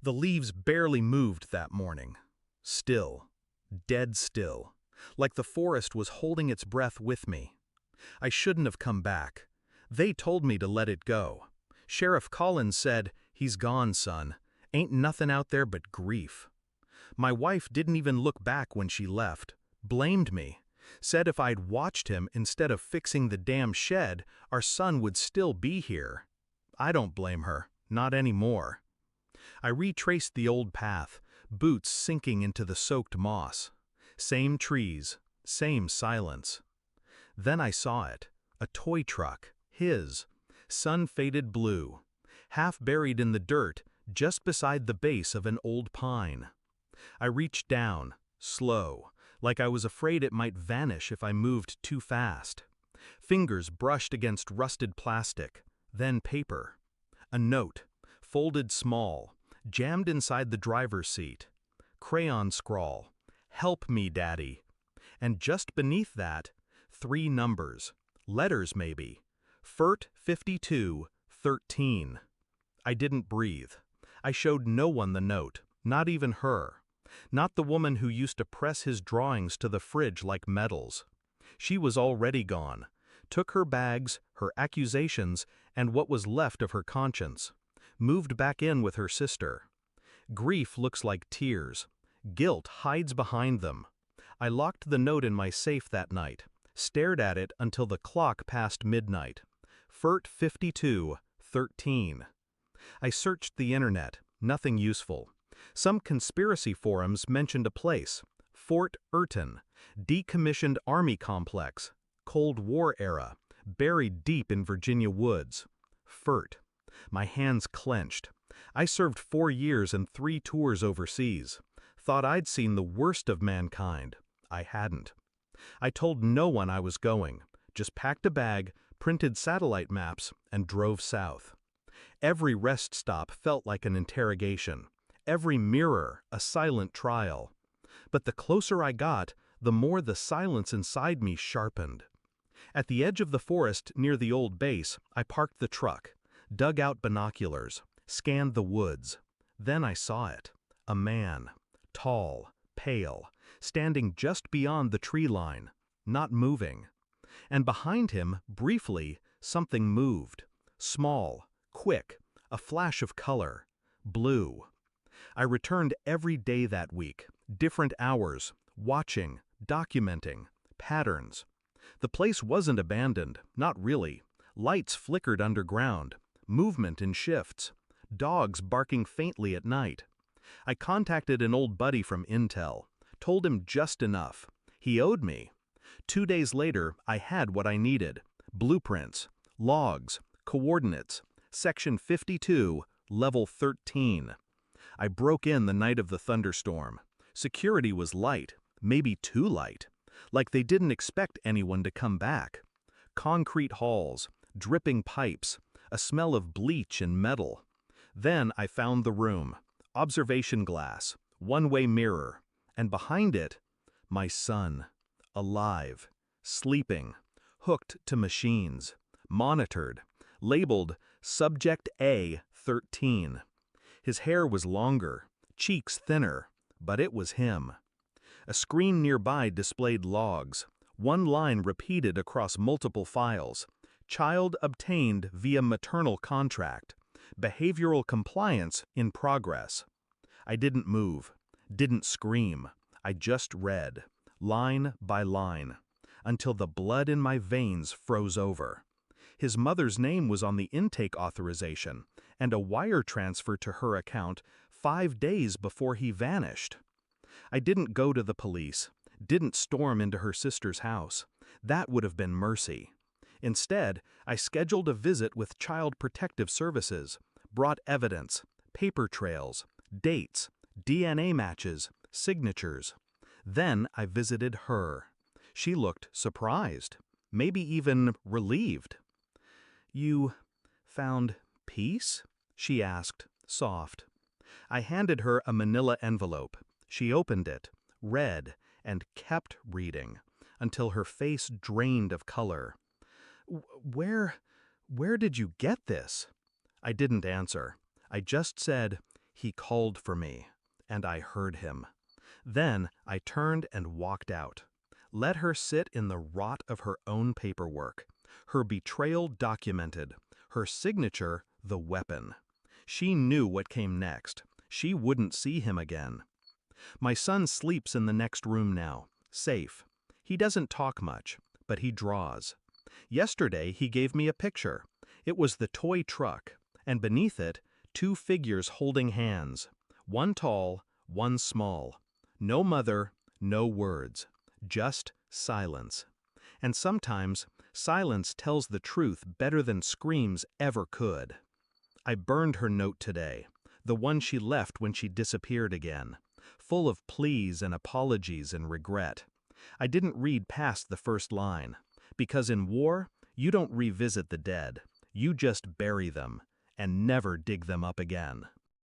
The leaves barely moved that morning. Still. Dead still. Like the forest was holding its breath with me. I shouldn't have come back. They told me to let it go. Sheriff Collins said, "He's gone, son. Ain't nothing out there but grief." My wife didn't even look back when she left. Blamed me. Said if I'd watched him instead of fixing the damn shed, our son would still be here. I don't blame her. Not anymore. I retraced the old path, boots sinking into the soaked moss. Same trees, same silence. Then I saw it. A toy truck. His. Sun-faded blue. Half buried in the dirt, just beside the base of an old pine. I reached down, slow, like I was afraid it might vanish if I moved too fast. Fingers brushed against rusted plastic, then paper. A note, folded small, jammed inside the driver's seat. Crayon scrawl, "Help me, Daddy." And just beneath that, 3 numbers, letters maybe. FERT 5213. I didn't breathe. I showed no one the note, not even her. Not the woman who used to press his drawings to the fridge like medals. She was already gone. Took her bags, her accusations, and what was left of her conscience. Moved back in with her sister. Grief looks like tears. Guilt hides behind them. I locked the note in my safe that night. Stared at it until the clock passed midnight. FERT 5213. I searched the internet. Nothing useful. Some conspiracy forums mentioned a place. Fort Earton. Decommissioned army complex. Cold War era. Buried deep in Virginia woods. FERT. My hands clenched. I served 4 years and 3 tours overseas. Thought I'd seen the worst of mankind. I hadn't. I told no one I was going. Just packed a bag, printed satellite maps, and drove south. Every rest stop felt like an interrogation. Every mirror, a silent trial. But the closer I got, the more the silence inside me sharpened. At the edge of the forest near the old base, I parked the truck, dug out binoculars, scanned the woods. Then I saw it. A man. Tall, pale, standing just beyond the tree line, not moving. And behind him, briefly, something moved. Small, quick, a flash of color. Blue. I returned every day that week, different hours, watching, documenting, patterns. The place wasn't abandoned, not really. Lights flickered underground, movement in shifts, dogs barking faintly at night. I contacted an old buddy from Intel, told him just enough. He owed me. 2 days later, I had what I needed. Blueprints, logs, coordinates, Section 52, Level 13. I broke in the night of the thunderstorm. Security was light, maybe too light. Like they didn't expect anyone to come back. Concrete halls, dripping pipes, a smell of bleach and metal. Then I found the room. Observation glass, one-way mirror, and behind it, my son, alive, sleeping, hooked to machines, monitored, labeled Subject A13. His hair was longer, cheeks thinner, but it was him. A screen nearby displayed logs, one line repeated across multiple files. Child obtained via maternal contract. Behavioral compliance in progress. I didn't move, didn't scream. I just read, line by line, until the blood in my veins froze over. His mother's name was on the intake authorization, and a wire transfer to her account 5 days before he vanished. I didn't go to the police, didn't storm into her sister's house. That would have been mercy. Instead, I scheduled a visit with Child Protective Services, brought evidence, paper trails, dates, DNA matches, signatures. Then I visited her. She looked surprised, maybe even relieved. "You found peace?" she asked, soft. I handed her a manila envelope. She opened it, read, and kept reading, until her face drained of color. Where did you get this?" I didn't answer. I just said, He called for me, and I heard him. Then I turned and walked out. Let her sit in the rot of her own paperwork, her betrayal documented, her signature the weapon. She knew what came next. She wouldn't see him again. My son sleeps in the next room now, safe. He doesn't talk much, but he draws. Yesterday he gave me a picture. It was the toy truck, and beneath it, 2 figures holding hands. One tall, one small. No mother, no words. Just silence. And sometimes, silence tells the truth better than screams ever could. I burned her note today, the one she left when she disappeared again, full of pleas and apologies and regret. I didn't read past the first line, because in war, you don't revisit the dead, you just bury them, and never dig them up again.